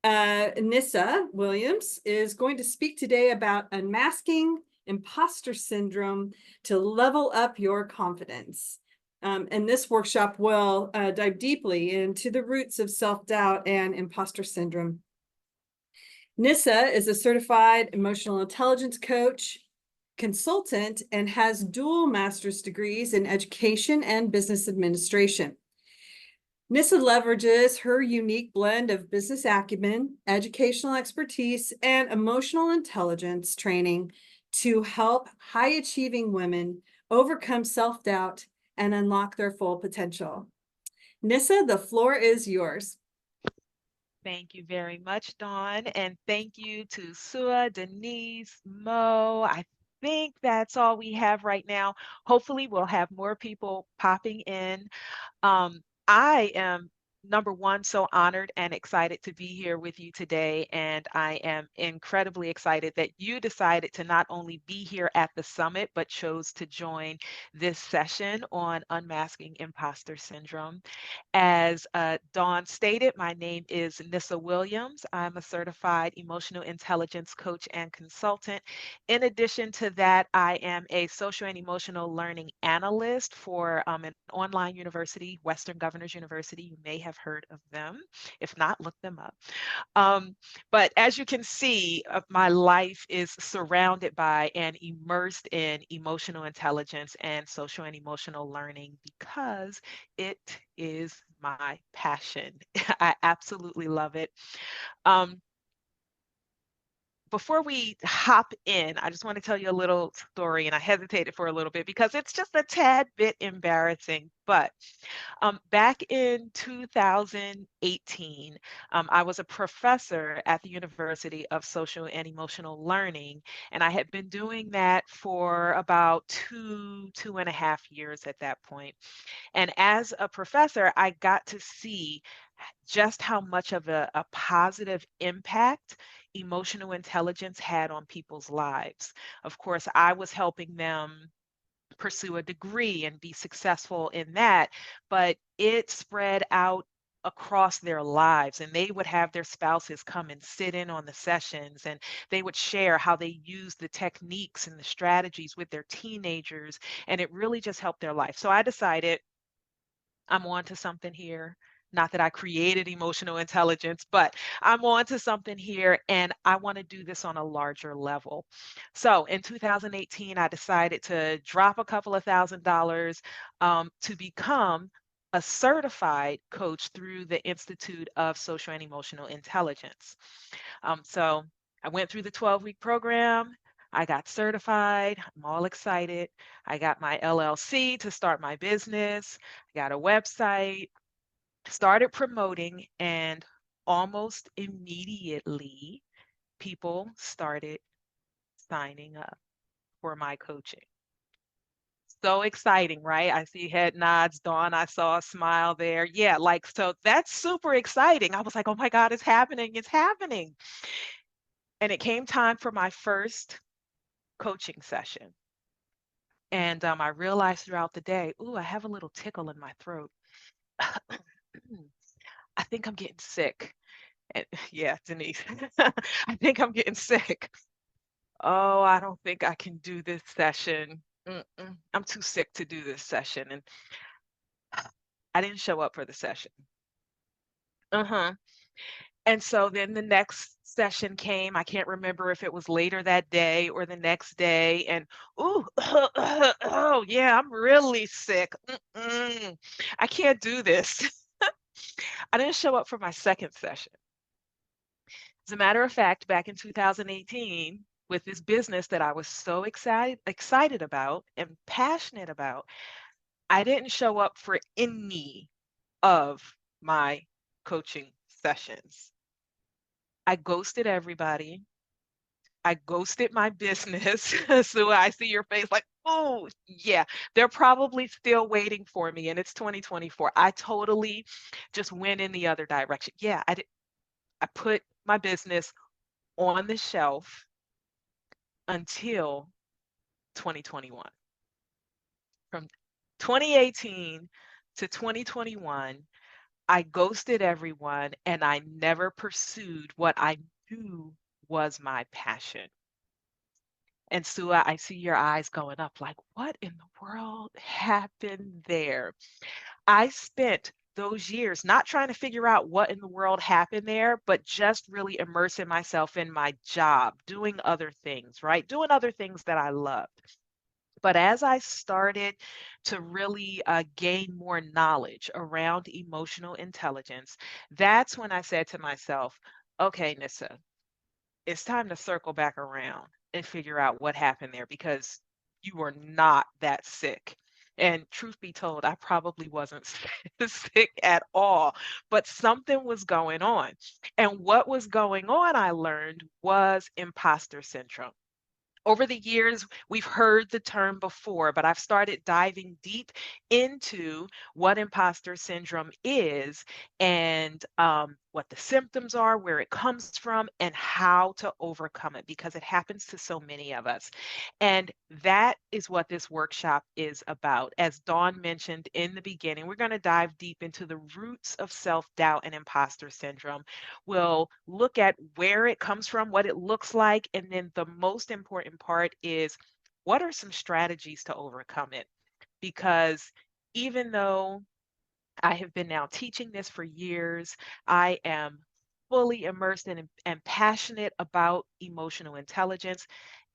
Nisa Williams is going to speak today about unmasking imposter syndrome to level up your confidence. And this workshop will dive deeply into the roots of self-doubt and imposter syndrome. Nisa is a certified emotional intelligence coach, consultant, and has dual master's degrees in education and business administration. Nisa leverages her unique blend of business acumen, educational expertise, and emotional intelligence training to help high-achieving women overcome self-doubt and unlock their full potential. Nisa, the floor is yours. Thank you very much, Dawn. And thank you to Sua, Denise, Mo. I think that's all we have right now. Hopefully, we'll have more people popping in. I am number one, so honored and excited to be here with you today. And I am incredibly excited that you decided to not only be here at the summit, but chose to join this session on unmasking imposter syndrome. As Dawn stated, my name is Nissa Williams. I'm a certified emotional intelligence coach and consultant. In addition to that, I am a social and emotional learning analyst for an online university, Western Governors University. You may have heard of them. If not, look them up. But as you can see, my life is surrounded by and immersed in emotional intelligence and social and emotional learning because it is my passion. I absolutely love it. Um, Before we hop in, I just want to tell you a little story, and I hesitated for a little bit because it's just a tad bit embarrassing. But back in 2018, I was a professor at the University of Social and Emotional Learning, and I had been doing that for about 2.5 years at that point. And as a professor, I got to see just how much of a positive impact emotional intelligence had on people's lives. Of course, I was helping them pursue a degree and be successful in that, but it spread out across their lives, and they would have their spouses come and sit in on the sessions, and they would share how they used the techniques and the strategies with their teenagers, and it really just helped their life. So I decided I'm on to something here. Not that I created emotional intelligence, but I'm on to something here and I want to do this on a larger level. So in 2018, I decided to drop a couple of $1,000 to become a certified coach through the Institute of Social and Emotional Intelligence. So I went through the 12-week program. I got certified. I'm all excited. I got my LLC to start my business. I got a website, started promoting, and almost immediately people started signing up for my coaching. So exciting, right? I see head nods. Dawn, I saw a smile there. Yeah, like, so that's super exciting. I was like, oh my God, it's happening. It's happening. And it came time for my first coaching session. And I realized throughout the day, ooh, I have a little tickle in my throat. I think I'm getting sick. And, yeah, Denise, I think I'm getting sick. Oh, I don't think I can do this session. I'm too sick to do this session. And I didn't show up for the session. Uh-huh. And so then the next session came. I can't remember if it was later that day or the next day. And ooh, oh yeah, I'm really sick. I can't do this. I didn't show up for my second session. As a matter of fact, back in 2018, with this business that I was so excited about and passionate about, I didn't show up for any of my coaching sessions. I ghosted everybody. I ghosted my business. So I see your face like, oh, yeah, they're probably still waiting for me. And it's 2024. I totally just went in the other direction. Yeah, I put my business on the shelf until 2021. From 2018 to 2021, I ghosted everyone and I never pursued what I knew was my passion. And Sue, I see your eyes going up like, what in the world happened there? I spent those years not trying to figure out what in the world happened there, but just really immersing myself in my job, doing other things, right? Doing other things that I loved. But as I started to really gain more knowledge around emotional intelligence, that's when I said to myself, okay, Nissa, it's time to circle back around and figure out what happened there because you were not that sick. And truth be told, I probably wasn't sick at all, but something was going on. And what was going on, I learned, was imposter syndrome. Over the years, we've heard the term before, but I've started diving deep into what imposter syndrome is and what the symptoms are, where it comes from, and how to overcome it because it happens to so many of us. And that is what this workshop is about. As Dawn mentioned in the beginning, we're going to dive deep into the roots of self doubt and imposter syndrome. We'll look at where it comes from, what it looks like, and then the most important part is what are some strategies to overcome it? Because even though I have been now teaching this for years, I am fully immersed in and passionate about emotional intelligence.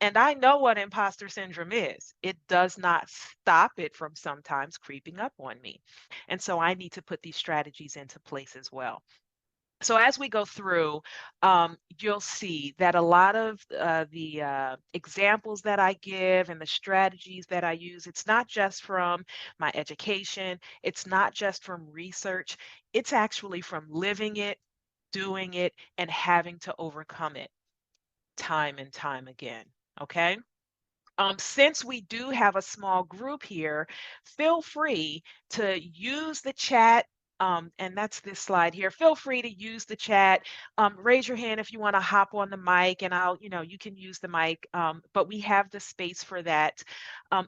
And I know what imposter syndrome is. It does not stop it from sometimes creeping up on me. And so I need to put these strategies into place as well. So as we go through, you'll see that a lot of the examples that I give and the strategies that I use, it's not just from my education, it's not just from research, it's actually from living it, doing it, and having to overcome it time and time again. Okay? Since we do have a small group here, feel free to use the chat. And that's this slide here. Feel free to use the chat. Raise your hand if you want to hop on the mic, and you can use the mic. But we have the space for that.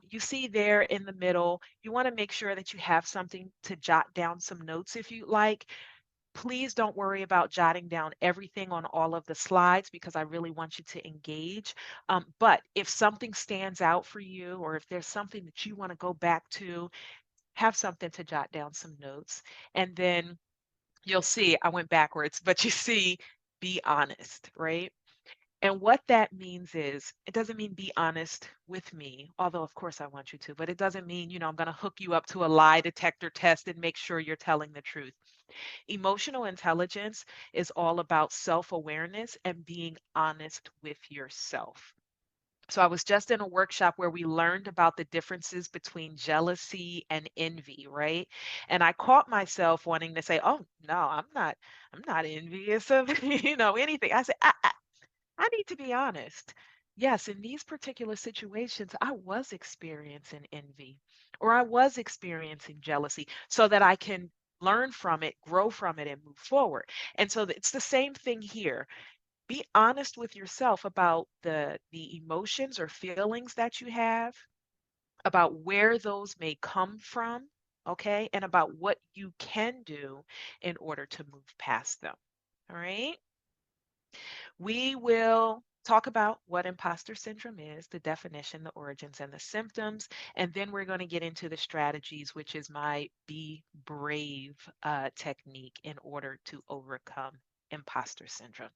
You see there in the middle, you want to make sure that you have something to jot down some notes if you like. Please don't worry about jotting down everything on all of the slides because I really want you to engage. But if something stands out for you or if there's something that you want to go back to, have something to jot down some notes. And then you'll see, I went backwards, but you see, be honest, right? And what that means is, it doesn't mean be honest with me, although of course I want you to, but it doesn't mean, I'm going to hook you up to a lie detector test and make sure you're telling the truth. Emotional intelligence is all about self awareness and being honest with yourself. So, I was just in a workshop where we learned about the differences between jealousy and envy, right? And I caught myself wanting to say, "Oh, no, I'm not envious of, anything." I said, I need to be honest. Yes, in these particular situations, I was experiencing envy or I was experiencing jealousy so that I can learn from it, grow from it, and move forward. And so it's the same thing here. Be honest with yourself about the emotions or feelings that you have, about where those may come from, okay, and about what you can do in order to move past them. All right. We will talk about what imposter syndrome is, the definition, the origins, and the symptoms. And then we're going to get into the strategies, which is my be brave technique in order to overcome imposter syndrome.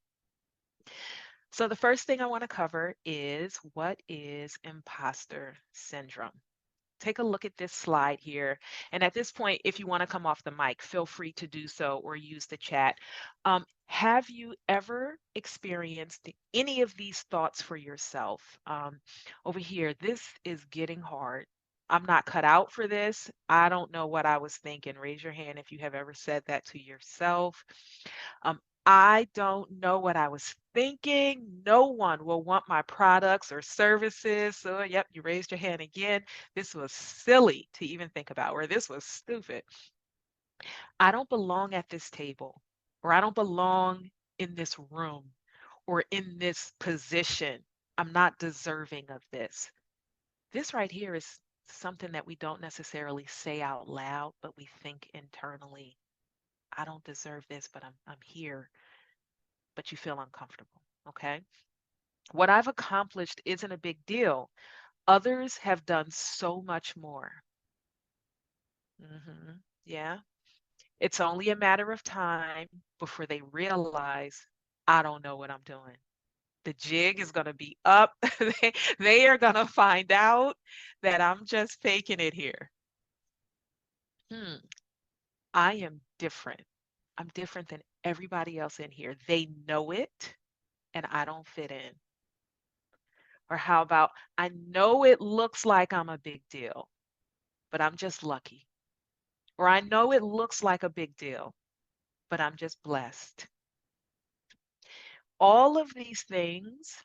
So, the first thing I want to cover is what is imposter syndrome? Take a look at this slide here. And at this point, if you want to come off the mic, feel free to do so or use the chat. Have you ever experienced any of these thoughts for yourself? Over here, this is getting hard. I'm not cut out for this. I don't know what I was thinking. Raise your hand if you have ever said that to yourself. Um, I don't know what I was thinking. No one will want my products or services. So, yep, you raised your hand again. This was silly to even think about, or this was stupid. I don't belong at this table, or I don't belong in this room, or in this position. I'm not deserving of this. This right here is something that we don't necessarily say out loud, but we think internally. I don't deserve this, but I'm here, but you feel uncomfortable. Okay. What I've accomplished isn't a big deal. Others have done so much more. Yeah. It's only a matter of time before they realize I don't know what I'm doing. The jig is going to be up. They are going to find out that I'm just faking it here. Hmm. I am different. I'm different than everybody else in here. They know it and I don't fit in. Or how about, I know it looks like I'm a big deal, but I'm just lucky. Or I know it looks like a big deal, but I'm just blessed. All of these things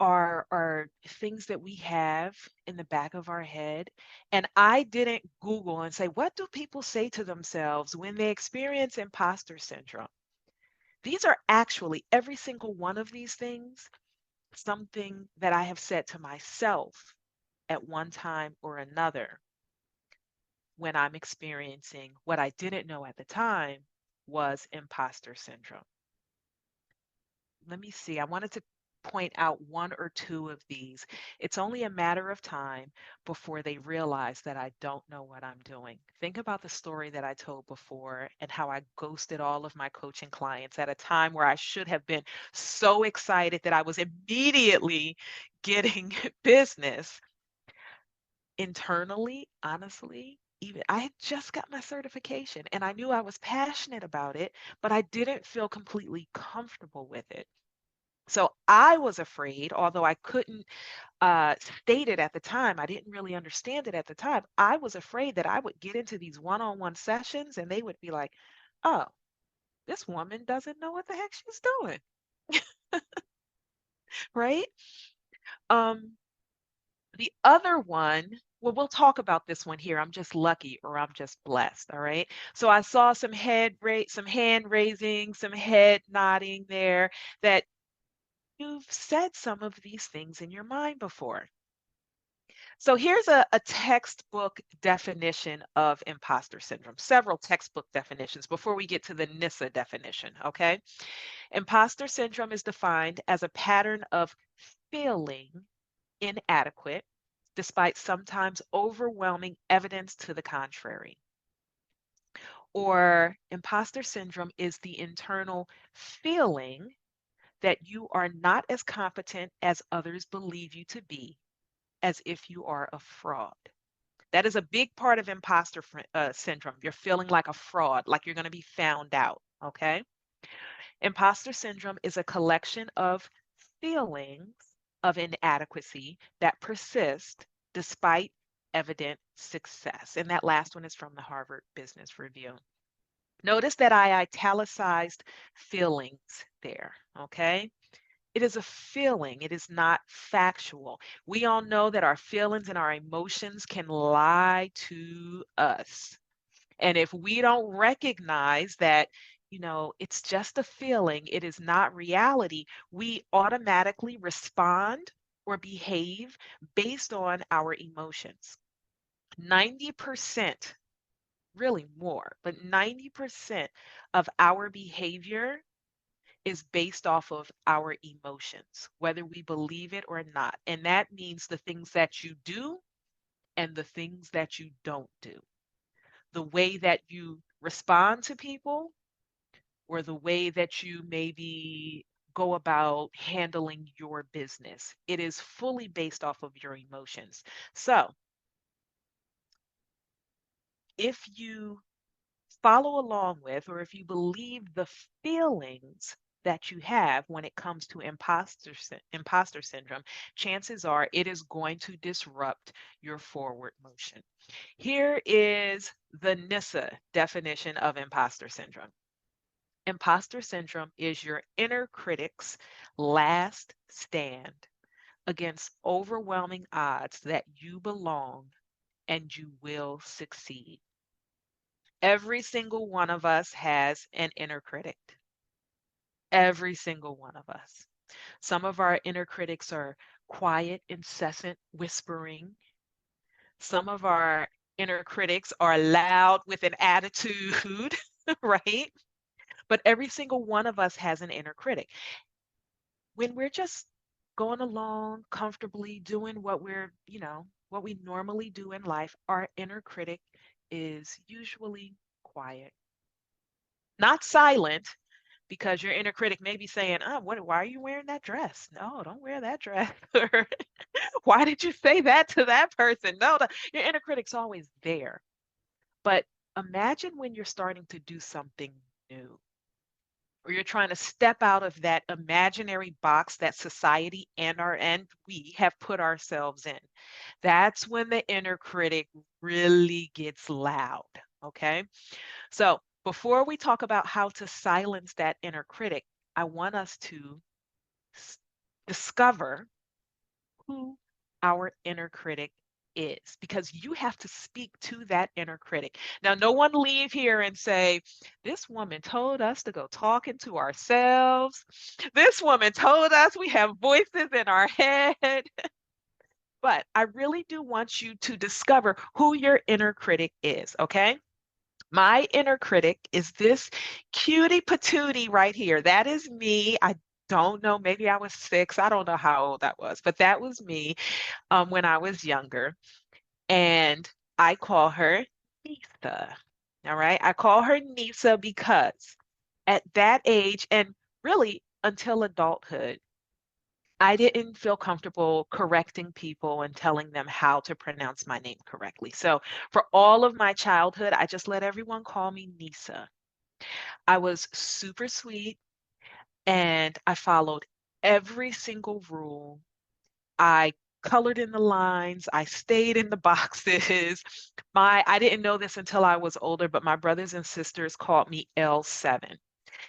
are things that we have in the back of our head. And I didn't Google and say, what do people say to themselves when they experience imposter syndrome? These are actually every single one of these things, something that I have said to myself at one time or another when I'm experiencing what I didn't know at the time was imposter syndrome. Let me see. I wanted to point out one or two of these. It's only a matter of time before they realize that I don't know what I'm doing. Think about the story that I told before and how I ghosted all of my coaching clients at a time where I should have been so excited that I was immediately getting business. Internally, honestly, even I had just got my certification and I knew I was passionate about it, but I didn't feel completely comfortable with it. So I was afraid, although I couldn't state it at the time, I didn't really understand it at the time. I was afraid that I would get into these one-on-one sessions and they would be like, oh, this woman doesn't know what the heck she's doing, right? Um, the other one, well, we'll talk about this one here. I'm just lucky or I'm just blessed, all right? So I saw some hand raising, some head nodding there that you've said some of these things in your mind before. So here's a textbook definition of imposter syndrome, several textbook definitions before we get to the Nisa definition, okay? Imposter syndrome is defined as a pattern of feeling inadequate despite sometimes overwhelming evidence to the contrary. Or imposter syndrome is the internal feeling that you are not as competent as others believe you to be, as if you are a fraud. That is a big part of syndrome. You're feeling like a fraud, like you're going to be found out. Okay. Imposter syndrome is a collection of feelings of inadequacy that persist despite evident success. And that last one is from the Harvard Business Review. Notice that I italicized feelings there. Okay. It is a feeling, it is not factual. We all know that our feelings and our emotions can lie to us. And if we don't recognize that, it's just a feeling, it is not reality, we automatically respond or behave based on our emotions. 90%, really more, but 90% of our behavior is based off of our emotions, whether we believe it or not. And that means the things that you do and the things that you don't do. The way that you respond to people or the way that you maybe go about handling your business. It is fully based off of your emotions. So if you follow along with, or if you believe the feelings that you have when it comes to imposter syndrome, chances are it is going to disrupt your forward motion. Here is the Nisa definition of imposter syndrome. Imposter syndrome is your inner critic's last stand against overwhelming odds that you belong and you will succeed. Every single one of us has an inner critic. Every single one of us. Some of our inner critics are quiet, incessant whispering. Some of our inner critics are loud with an attitude. right? But every single one of us has an inner critic. When we're just going along comfortably doing what what we normally do in life, our inner critic is usually quiet. Not silent, because your inner critic may be saying, "Oh, why are you wearing that dress? No, don't wear that dress." Or why did you say that to that person? No, your inner critic's always there. But imagine when you're starting to do something new, or you're trying to step out of that imaginary box that society and we have put ourselves in. That's when the inner critic really gets loud. Okay. So before we talk about how to silence that inner critic, I want us to s- discover who our inner critic is, because you have to speak to that inner critic. Now, no one leave here and say, "This woman told us to go talking to ourselves. This woman told us we have voices in our head." But I really do want you to discover who your inner critic is, okay? My inner critic is this cutie patootie right here. That is me. I don't know, maybe I was 6. I don't know how old that was, but that was me when I was younger. And I call her Nisa. All right. I call her Nisa because at that age, and really until adulthood, I didn't feel comfortable correcting people and telling them how to pronounce my name correctly. So for all of my childhood, I just let everyone call me Nisa. I was super sweet and I followed every single rule. I colored in the lines, I stayed in the boxes. I didn't know this until I was older, but my brothers and sisters called me L7.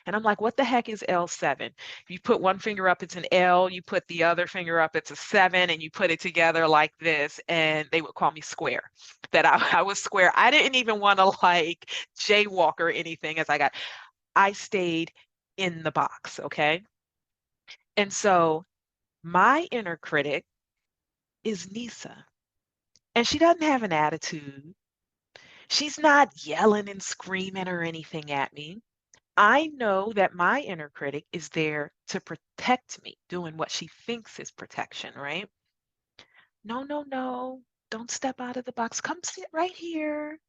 And I'm like, what the heck is L7? If you put one finger up, it's an L, you put the other finger up, it's a 7, and you put it together like this, and they would call me square. That I was square. I didn't even want to like jaywalk or anything as I stayed in the box, okay? And so my inner critic is Nisa. And she doesn't have an attitude. She's not yelling and screaming or anything at me. I know that my inner critic is there to protect me, doing what she thinks is protection, right? No, no, no. Don't step out of the box. Come sit right here.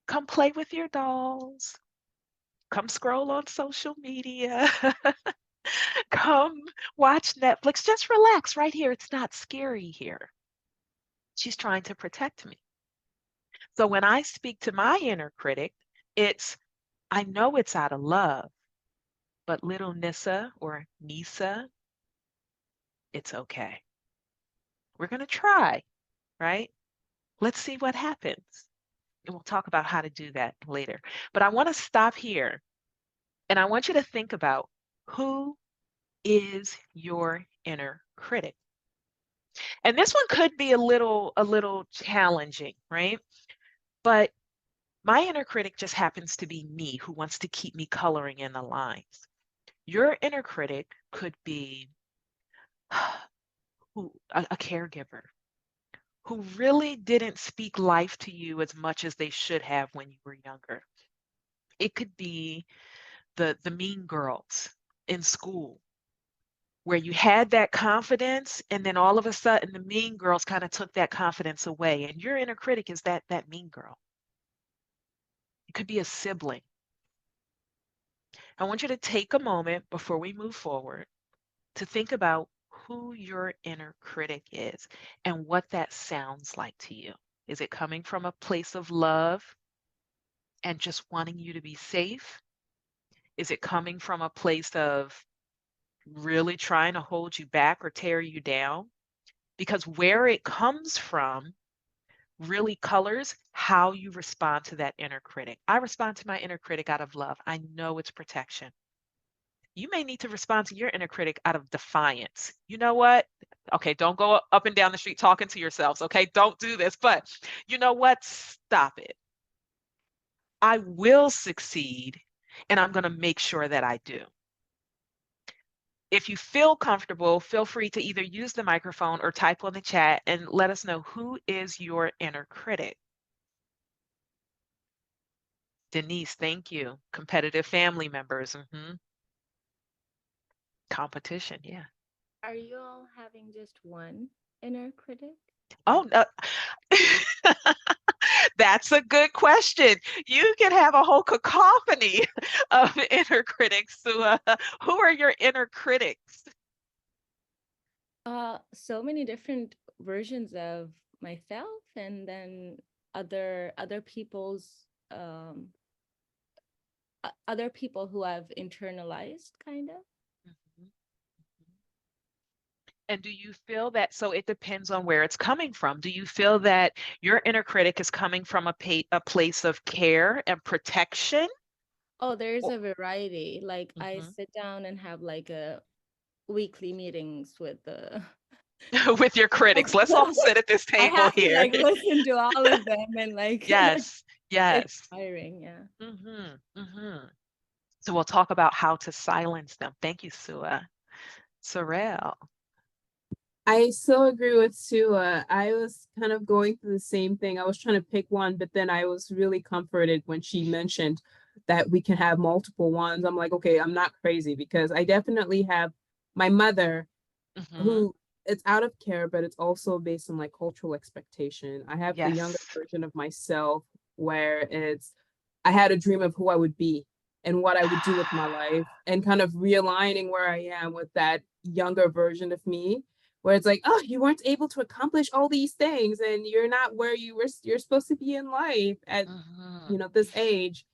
Come play with your dolls. Come scroll on social media. Come watch Netflix. Just relax right here. It's not scary here. She's trying to protect me. So when I speak to my inner critic, it's, I know it's out of love, but little Nissa or Nisa, it's okay. We're going to try, right? Let's see what happens. And we'll talk about how to do that later. But I want to stop here and I want you to think about, who is your inner critic? And this one could be a little challenging, right? But my inner critic just happens to be me, who wants to keep me coloring in the lines. Your inner critic could be a caregiver who really didn't speak life to you as much as they should have when you were younger. It could be the mean girls in school, where you had that confidence and then all of a sudden the mean girls kind of took that confidence away, and your inner critic is that mean girl. It could be a sibling. I want you to take a moment before we move forward to think about who your inner critic is and what that sounds like to you. Is it coming from a place of love and just wanting you to be safe? Is it coming from a place of really trying to hold you back or tear you down? Because where it comes from really colors how you respond to that inner critic. I respond to my inner critic out of love. I know it's protection. You may need to respond to your inner critic out of defiance. You know what? Okay, don't go up and down the street talking to yourselves. Okay, don't do this. But you know what? Stop it. I will succeed, and I'm going to make sure that I do. If you feel comfortable, feel free to either use the microphone or type on the chat and let us know, who is your inner critic. Denise, thank you. Competitive family members. Competition, yeah. Are you all having just one inner critic? Oh, no. That's a good question. You can have a whole cacophony of inner critics. So, who are your inner critics? So many different versions of myself, and then other people's other people who I've internalized, kind of. Mhm. And do you feel that, so it depends on where it's coming from. Do you feel that your inner critic is coming from a place of care and protection? Oh, there's Or- a variety. Like I Mhm. sit down and have like a weekly meetings with the With your critics. Let's all sit at this I table have to here. like listen to all of them and like Yes, it's yes. inspiring, yeah. So we'll talk about how to silence them. Thank you, Sua. Sorrel. I so agree with Sua. I was kind of going through the same thing. I was trying to pick one, but then I was really comforted when she mentioned that we can have multiple ones. I'm like, okay, I'm not crazy because I definitely have my mother Hmm. who it's out of care, but it's also based on like cultural expectation. I have the younger Yes. version of myself where it's I had a dream of who I would be and what I would do with my life and kind of realigning where I am with that younger version of me where it's like, oh, you weren't able to accomplish all these things and you're not where you're supposed to be in life at Hmm. this age.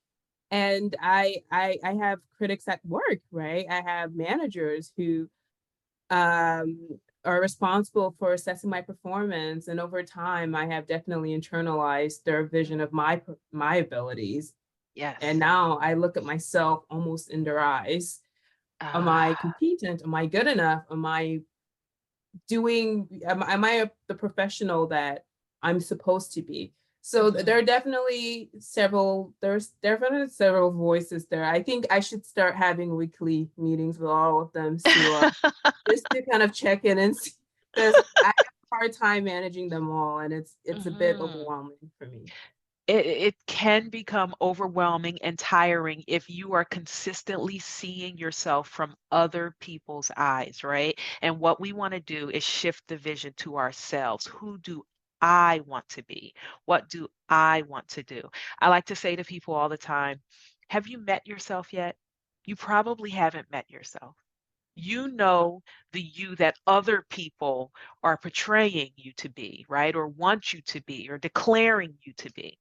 And I have critics at work, right? I have managers who are responsible for assessing my performance, and over time I have definitely internalized their vision of my abilities, and Yes. now I look at myself almost in their eyes. Am I Ah, competent? Am I good enough? Am I the professional that I'm supposed to be? So there mhm. are definitely several voices there. I think I should start having weekly meetings with all of them to just to kind of check in and see, because I have a hard time managing them all, and it's a bit Mhm. overwhelming for me. It can become overwhelming and tiring if you are consistently seeing yourself from other people's eyes, right? And what we want to do is shift the vision to ourselves. Who do I want to be? What do I want to do? I like to say to people all the time, have you met yourself yet? You probably haven't met yourself. You know the you that other people are portraying you to be, right? Or want you to be, or declaring you to be,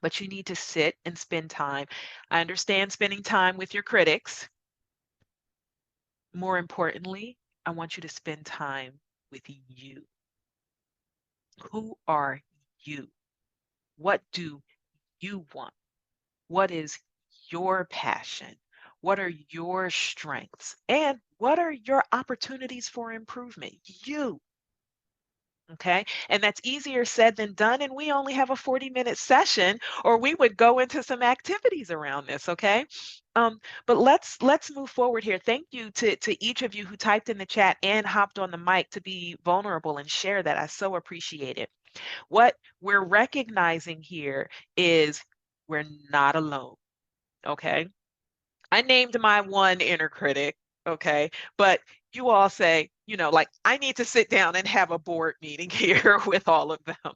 but you need to sit and spend time. I understand spending time with your critics. More importantly, I want you to spend time with you. Who are you? What do you want? What is your passion? What are your strengths? And what are your opportunities for improvement? You. Okay. And that's easier said than done. And we only have a 40-minute session, or we would go into some activities around this. Okay. But let's move forward here. Thank you to each of you who typed in the chat and hopped on the mic to be vulnerable and share that. I so appreciate it. What we're recognizing here is we're not alone. Okay. I named my one inner critic, okay? But you all say, like, I need to sit down and have a board meeting here with all of them.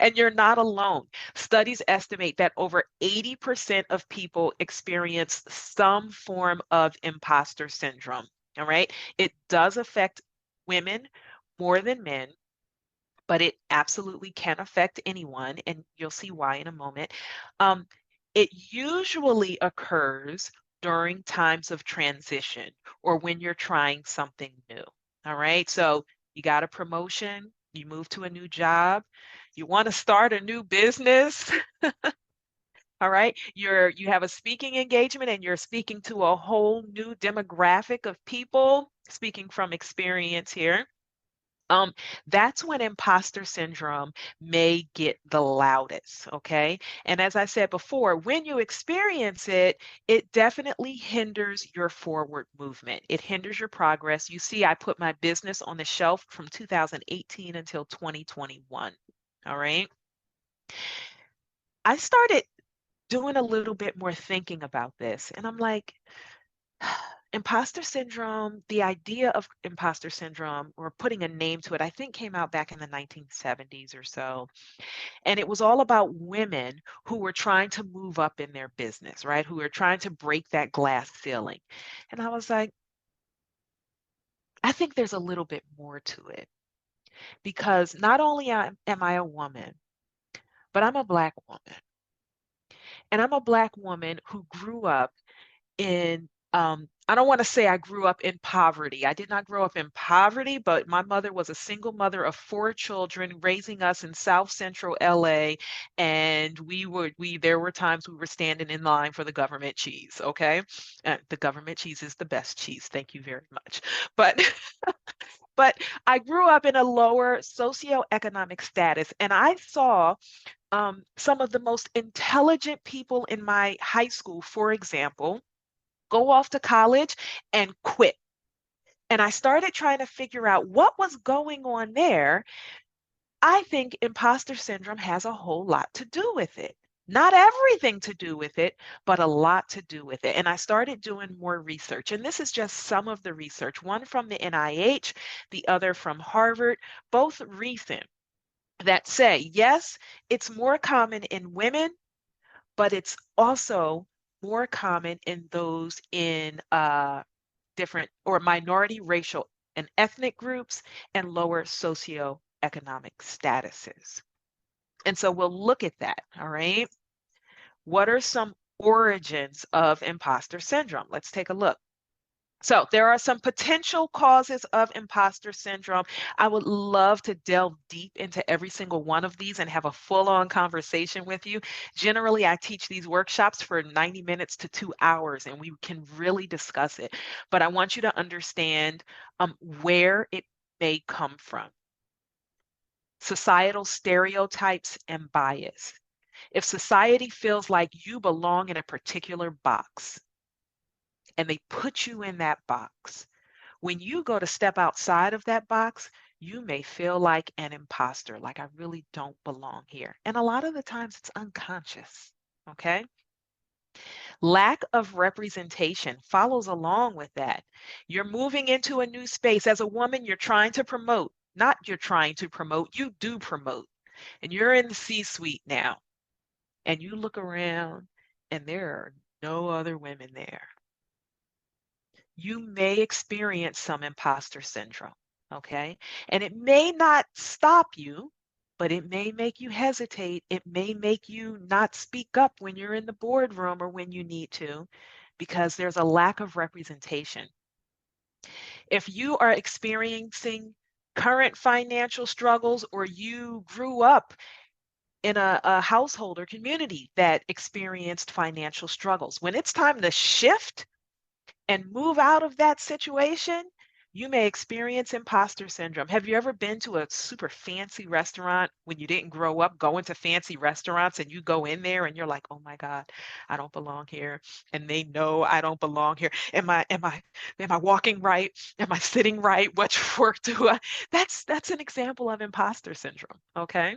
And you're not alone. Studies estimate that over 80% of people experience some form of imposter syndrome, all right? It does affect women more than men, but it absolutely can affect anyone, and you'll see why in a moment. Um, it usually occurs during times of transition or when you're trying something new. All right. So you got a promotion, you move to a new job, you want to start a new business. All right. You have a speaking engagement and you're speaking to a whole new demographic of people, speaking from experience here. Um, that's when imposter syndrome may get the loudest, okay? And as I said before, when you experience it, it definitely hinders your forward movement. It hinders your progress. You see, I put my business on the shelf from 2018 until 2021. All right. I started doing a little bit more thinking about this. And I'm like, imposter syndrome, the idea of imposter syndrome, or putting a name to it, I think came out back in the 1970s or so. And it was all about women who were trying to move up in their business, right? Who were trying to break that glass ceiling. And I was like, I think there's a little bit more to it, because not only am I a woman, but I'm a Black woman. And I'm a Black woman who grew up in, I don't want to say I grew up in poverty. I did not grow up in poverty, but my mother was a single mother of 4 children, raising us in South Central LA. And there were times we were standing in line for the government cheese. Okay. The government cheese is the best cheese. Thank you very much. But but I grew up in a lower socioeconomic status, and I saw some of the most intelligent people in my high school, for example, go off to college and quit. And I started trying to figure out what was going on there. I think imposter syndrome has a whole lot to do with it. Not everything to do with it, but a lot to do with it. And I started doing more research. And this is just some of the research, one from the NIH, the other from Harvard, both recent, that say, yes, it's more common in women, but it's also more common in those in different or minority racial and ethnic groups and lower socioeconomic statuses. And so we'll look at that, all right? What are some origins of imposter syndrome? Let's take a look. So there are some potential causes of imposter syndrome. I would love to delve deep into every single one of these and have a full-on conversation with you. Generally, I teach these workshops for 90 minutes to 2 hours, and we can really discuss it. But I want you to understand where it may come from. Societal stereotypes and bias. If society feels like you belong in a particular box, and they put you in that box, when you go to step outside of that box, you may feel like an imposter, like I really don't belong here. And a lot of the times it's unconscious, okay? Lack of representation follows along with that. You're moving into a new space. As a woman, you're trying to promote, not you're trying to promote, you do promote. And you're in the C-suite now, and you look around and there are no other women there. You may experience some imposter syndrome, okay? And it may not stop you, but it may make you hesitate. It may make you not speak up when you're in the boardroom or when you need to, because there's a lack of representation. If you are experiencing current financial struggles, or you grew up in a household or community that experienced financial struggles, when it's time to shift and move out of that situation, you may experience imposter syndrome. Have you ever been to a super fancy restaurant when you didn't grow up going to fancy restaurants, and you go in there and you're like, oh my God, I don't belong here. And they know I don't belong here. Am I walking right? Am I sitting right? Which fork do I? That's an example of imposter syndrome. Okay.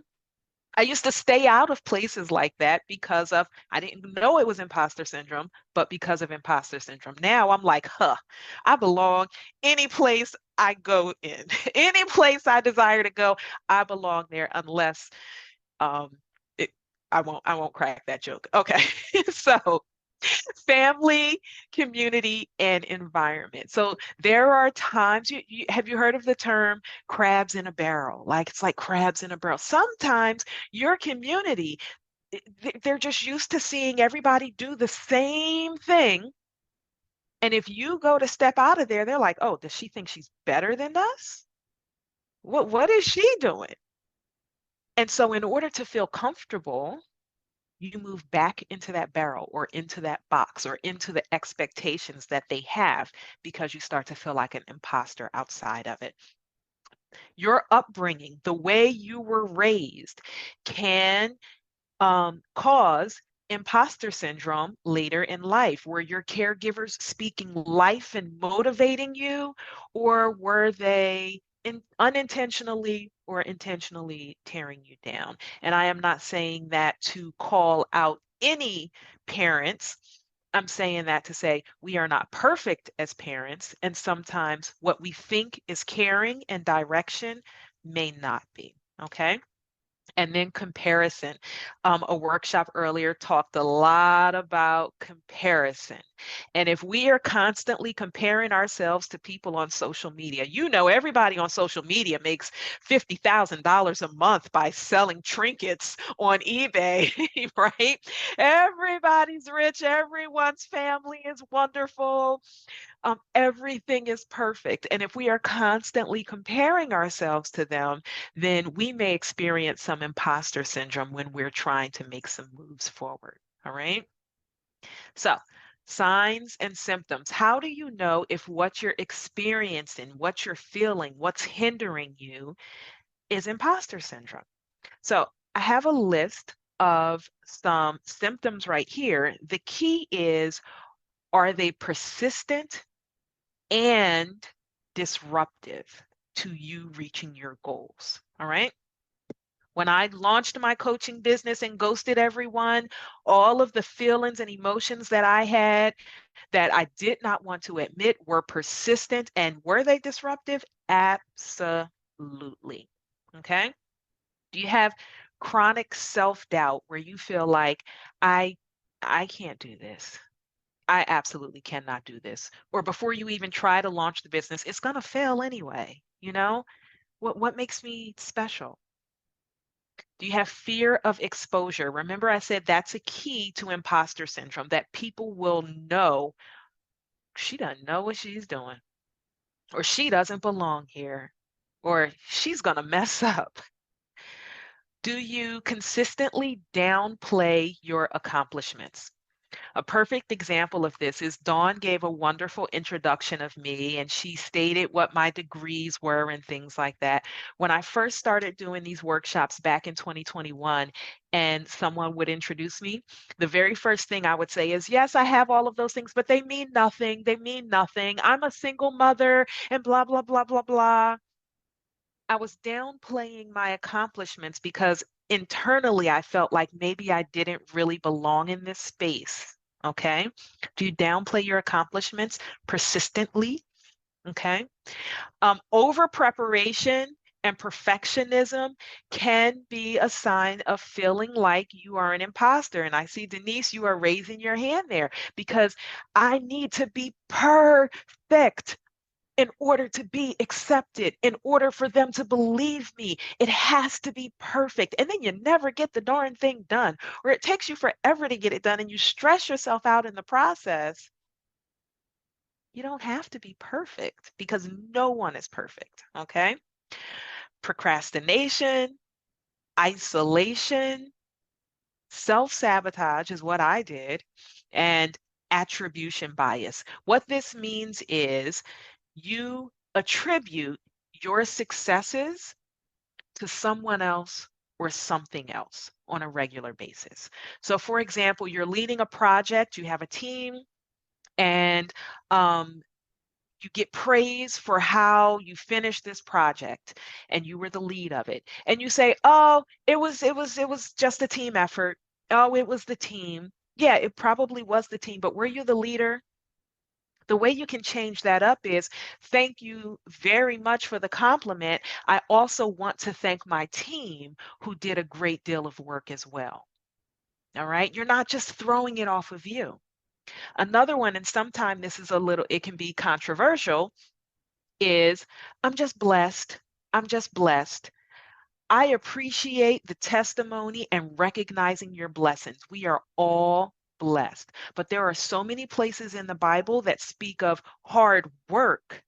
I used to stay out of places like that because of, I didn't know it was imposter syndrome, but because of imposter syndrome. Now I'm like, I belong any place I go in, any place I desire to go, I belong there, unless um it, I won't crack that joke. Okay. So family, community, and environment. So there are times, have you heard of the term crabs in a barrel? Like, it's like crabs in a barrel. Sometimes your community, they're just used to seeing everybody do the same thing. And if you go to step out of there, they're like, oh, does she think she's better than us? What is she doing? And so in order to feel comfortable, you move back into that barrel or into that box or into the expectations that they have, because you start to feel like an imposter outside of it. Your upbringing, the way you were raised, can cause imposter syndrome later in life. Were your caregivers speaking life and motivating you, or were they unintentionally or intentionally tearing you down? And I am not saying that to call out any parents. I'm saying that to say we are not perfect as parents, and sometimes what we think is caring and direction may not be. Okay. And then comparison. A workshop earlier talked a lot about comparison. And if we are constantly comparing ourselves to people on social media, everybody on social media makes $50,000 a month by selling trinkets on eBay, right? Everybody's rich, everyone's family is wonderful. Everything is perfect. And if we are constantly comparing ourselves to them, then we may experience some imposter syndrome when we're trying to make some moves forward. All right. So, signs and symptoms. How do you know if what you're experiencing, what you're feeling, what's hindering you is imposter syndrome? So, I have a list of some symptoms right here. The key is, are they persistent and disruptive to you reaching your goals? All right. When I launched my coaching business and ghosted everyone, all of the feelings and emotions that I had that I did not want to admit were persistent. And were they disruptive? Absolutely. Okay. Do you have chronic self-doubt where you feel like I I can't do this? I absolutely cannot do this. Or before you even try to launch the business, it's going to fail anyway. What makes me special? Do you have fear of exposure? Remember, I said that's a key to imposter syndrome, that people will know she doesn't know what she's doing, or she doesn't belong here, or she's going to mess up. Do you consistently downplay your accomplishments? A perfect example of this is Dawn gave a wonderful introduction of me, and she stated what my degrees were and things like that. When I first started doing these workshops back in 2021, and someone would introduce me, the very first thing I would say is, yes, I have all of those things, but they mean nothing. They mean nothing. I'm a single mother and blah, blah, blah, blah, blah. I was downplaying my accomplishments because internally I felt like maybe I didn't really belong in this space. Okay. Do you downplay your accomplishments persistently? Okay. Over preparation and perfectionism can be a sign of feeling like you are an imposter. And I see, Denise, you are raising your hand there because I need to be perfect in order to be accepted, in order for them to believe me. It has to be perfect. And then you never get the darn thing done, or it takes you forever to get it done and you stress yourself out in the process. You don't have to be perfect because no one is perfect. Okay. Procrastination, isolation, self-sabotage is what I did, and attribution bias. What this means is you attribute your successes to someone else or something else on a regular basis. So, for example, you're leading a project, you have a team, and you get praise for how you finished this project and you were the lead of it. And you say, "Oh, it was just a team effort. Oh, it was the team." Yeah, it probably was the team, but were you the leader? The way you can change that up is, thank you very much for the compliment. I also want to thank my team who did a great deal of work as well. All right. You're not just throwing it off of you. Another one, and sometimes this is it can be controversial, is I'm just blessed. I'm just blessed. I appreciate the testimony and recognizing your blessings. We are all blessed. But there are so many places in the Bible that speak of hard work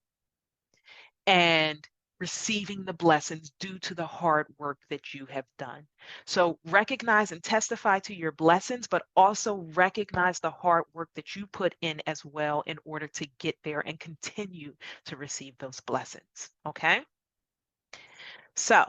and receiving the blessings due to the hard work that you have done. So recognize and testify to your blessings, but also recognize the hard work that you put in as well in order to get there and continue to receive those blessings. Okay. So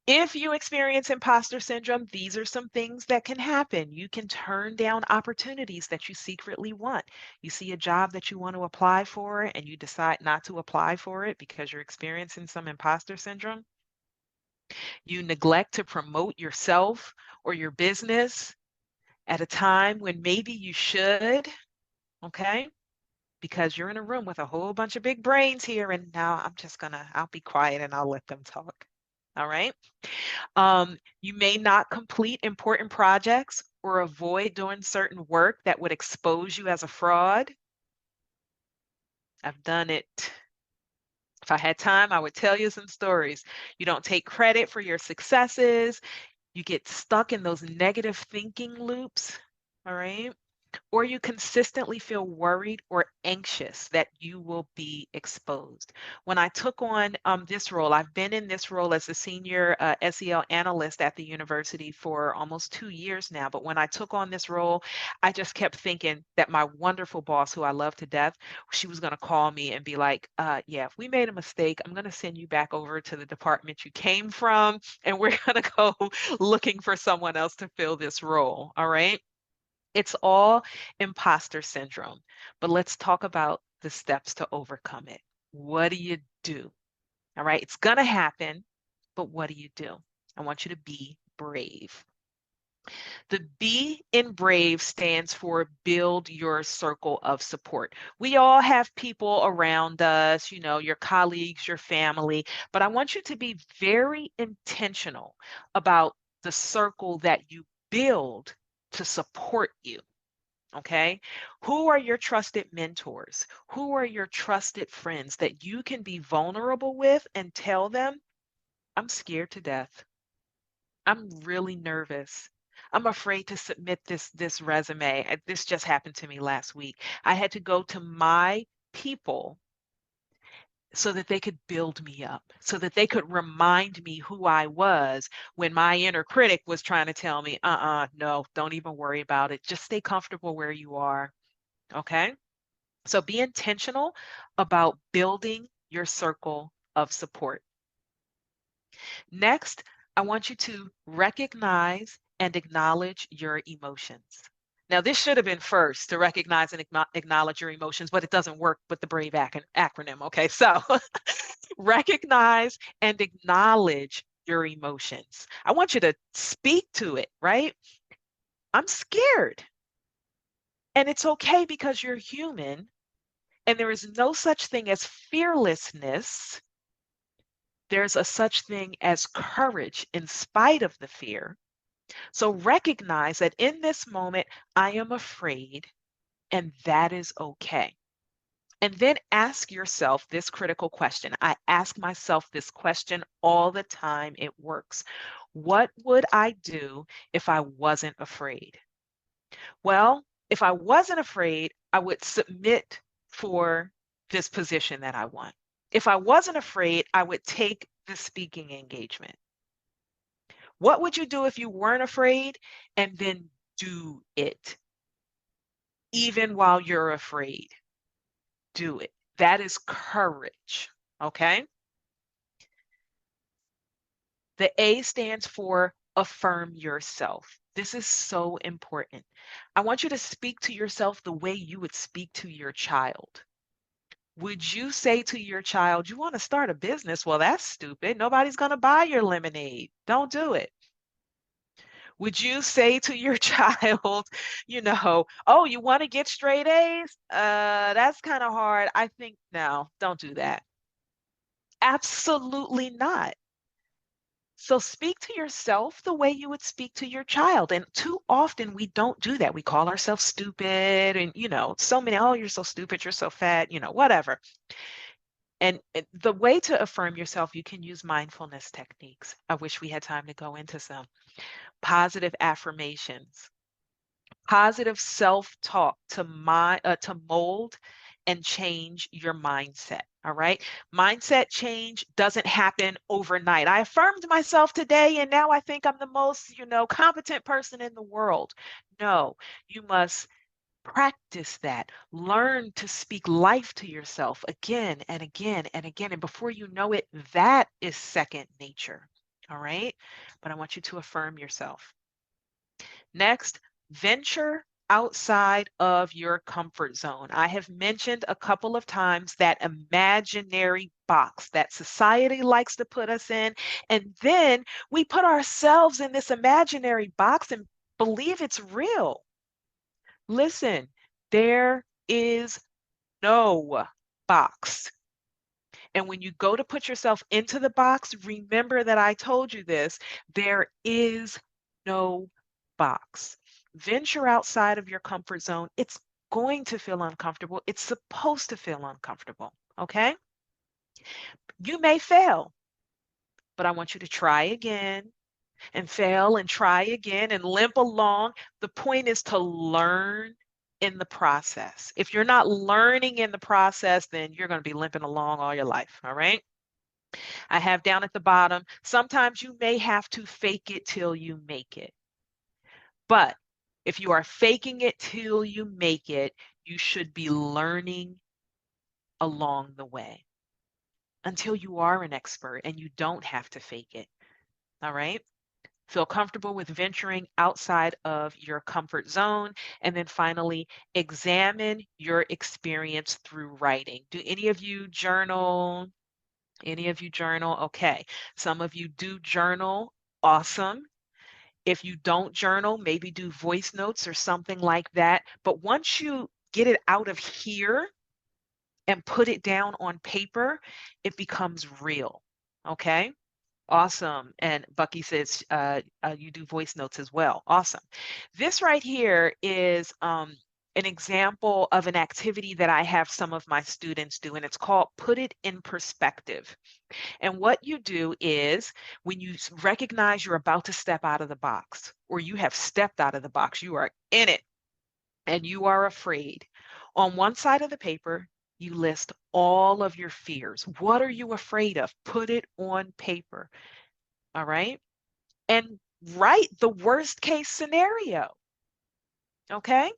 if you experience imposter syndrome, these are some things that can happen. You can turn down opportunities that you secretly want. You see a job that you want to apply for and you decide not to apply for it because you're experiencing some imposter syndrome. You neglect to promote yourself or your business at a time when maybe you should, okay? Because you're in a room with a whole bunch of big brains here, and now I'll be quiet and I'll let them talk. All right. You may not complete important projects or avoid doing certain work that would expose you as a fraud. I've done it. If I had time, I would tell you some stories. You don't take credit for your successes. You get stuck in those negative thinking loops. All right. Or you consistently feel worried or anxious that you will be exposed. When I took on this role, I've been in this role as a senior SEL analyst at the university for almost 2 years now. But when I took on this role, I just kept thinking that my wonderful boss, who I love to death, she was going to call me and be like, yeah, if we made a mistake, I'm going to send you back over to the department you came from, and we're going to go looking for someone else to fill this role. All right. It's all imposter syndrome, but let's talk about the steps to overcome it. What do you do? All right, it's going to happen, but what do you do? I want you to be brave. The B in brave stands for build your circle of support. We all have people around us, your colleagues, your family, but I want you to be very intentional about the circle that you build to support you. Okay. Who are your trusted mentors? Who are your trusted friends that you can be vulnerable with and tell them, I'm scared to death. I'm really nervous. I'm afraid to submit this resume. This just happened to me last week. I had to go to my people so that they could build me up, so that they could remind me who I was when my inner critic was trying to tell me, no, don't even worry about it. Just stay comfortable where you are. Okay. So be intentional about building your circle of support. Next, I want you to recognize and acknowledge your emotions. Now, this should have been first, to recognize and acknowledge your emotions, but it doesn't work with the BRAVE acronym. Okay, so recognize and acknowledge your emotions. I want you to speak to it, right? I'm scared. And it's okay because you're human. And there is no such thing as fearlessness. There's a such thing as courage in spite of the fear. So recognize that in this moment, I am afraid, and that is okay. And then ask yourself this critical question. I ask myself this question all the time. It works. What would I do if I wasn't afraid? Well, if I wasn't afraid, I would submit for this position that I want. If I wasn't afraid, I would take the speaking engagement. What would you do if you weren't afraid? And then do it. Even while you're afraid, do it. That is courage. Okay. The A stands for affirm yourself. This is so important. I want you to speak to yourself the way you would speak to your child. Would you say to your child, you want to start a business? Well, that's stupid. Nobody's going to buy your lemonade. Don't do it. Would you say to your child, oh, you want to get straight A's? That's kind of hard. I think, no, don't do that. Absolutely not. So speak to yourself the way you would speak to your child. And too often we don't do that. We call ourselves stupid and, so many, oh, you're so stupid, you're so fat, whatever. And the way to affirm yourself, you can use mindfulness techniques. I wish we had time to go into some. Positive affirmations, positive self-talk to mold and change your mindset. All right. Mindset change doesn't happen overnight. I affirmed myself today and now I think I'm the most, competent person in the world. No, you must practice that. Learn to speak life to yourself again and again and again. And before you know it, that is second nature. All right. But I want you to affirm yourself. Next, venture outside of your comfort zone. I have mentioned a couple of times that imaginary box that society likes to put us in. And then we put ourselves in this imaginary box and believe it's real. Listen, there is no box. And when you go to put yourself into the box, remember that I told you this, there is no box. Venture outside of your comfort zone. It's going to feel uncomfortable. It's supposed to feel uncomfortable, okay? You may fail, but I want you to try again and fail and try again and limp along. The point is to learn in the process. If you're not learning in the process, then you're going to be limping along all your life, all right? I have down at the bottom, sometimes you may have to fake it till you make it. But if you are faking it till you make it, you should be learning along the way until you are an expert and you don't have to fake it. All right? Feel comfortable with venturing outside of your comfort zone. And then finally, examine your experience through writing. Do any of you journal? Any of you journal? Okay. Some of you do journal. Awesome. If you don't journal, maybe do voice notes or something like that. But once you get it out of here and put it down on paper, it becomes real. Okay. Awesome. And Bucky says you do voice notes as well. Awesome. This right here is an example of an activity that I have some of my students do, and it's called Put It in Perspective. And what you do is when you recognize you're about to step out of the box, or you have stepped out of the box, you are in it and you are afraid. On one side of the paper, you list all of your fears. What are you afraid of? Put it on paper. All right. And write the worst case scenario. Okay.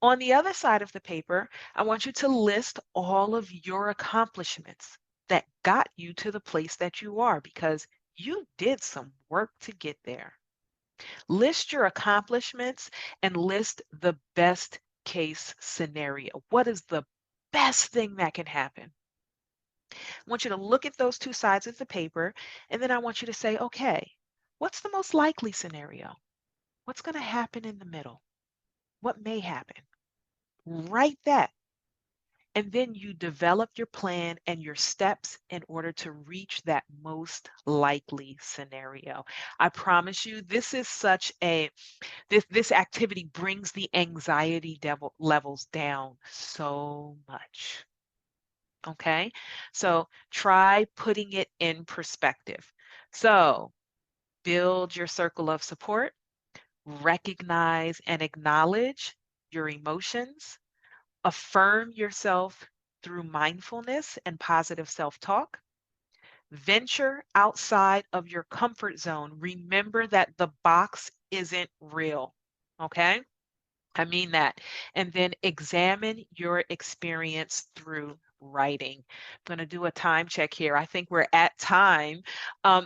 On the other side of the paper, I want you to list all of your accomplishments that got you to the place that you are because you did some work to get there. List your accomplishments and list the best case scenario. What is the best thing that can happen? I want you to look at those two sides of the paper, and then I want you to say, okay, what's the most likely scenario? What's going to happen in the middle? What may happen? Write that. And then you develop your plan and your steps in order to reach that most likely scenario. I promise you, this is such a, this activity brings the anxiety levels down so much. Okay, so try putting it in perspective. So build your circle of support, recognize and acknowledge your emotions, affirm yourself through mindfulness and positive self-talk, venture outside of your comfort zone. Remember that the box isn't real, okay? I mean that. And then examine your experience through writing. I'm going to do a time check here. I think we're at time.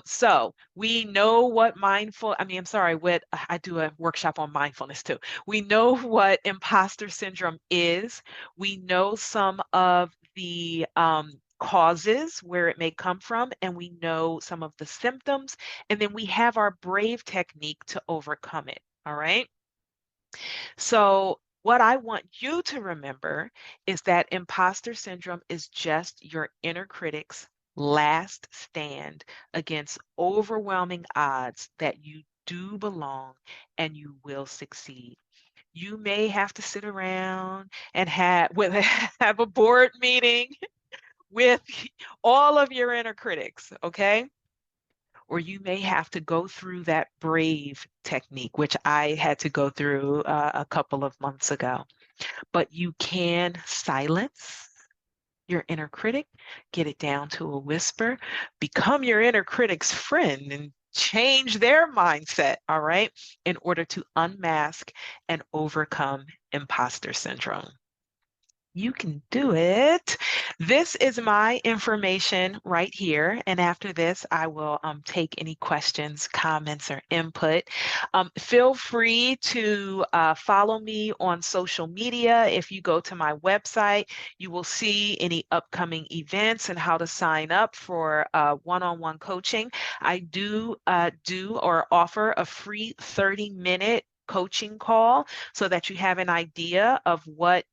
So we know what what I do a workshop on mindfulness too. We know what imposter syndrome is. We know some of the causes where it may come from, and we know some of the symptoms, and then we have our brave technique to overcome it. All right. So, what I want you to remember is that imposter syndrome is just your inner critic's last stand against overwhelming odds that you do belong and you will succeed. You may have to sit around and have a board meeting with all of your inner critics, okay? Or you may have to go through that brave technique, which I had to go through a couple of months ago. But you can silence your inner critic, get it down to a whisper, become your inner critic's friend and change their mindset, all right, in order to unmask and overcome imposter syndrome. You can do it. This is my information right here. And after this, I will take any questions, comments, or input. Feel free to follow me on social media. If you go to my website, you will see any upcoming events and how to sign up for one-on-one coaching. I do or offer a free 30-minute coaching call so that you have an idea of what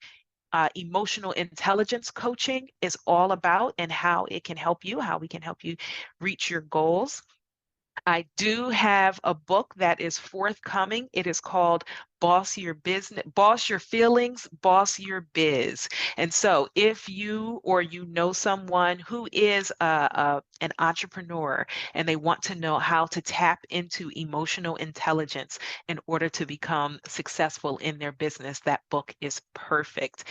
emotional intelligence coaching is all about and how it can help you, how we can help you reach your goals. I do have a book that is forthcoming. It is called Boss Your Business, Boss Your Feelings, Boss Your Biz. And so if you or you know someone who is an entrepreneur and they want to know how to tap into emotional intelligence in order to become successful in their business, that book is perfect.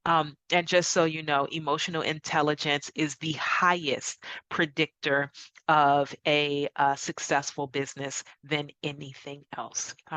And just so you know, emotional intelligence is the highest predictor of a successful business than anything else. All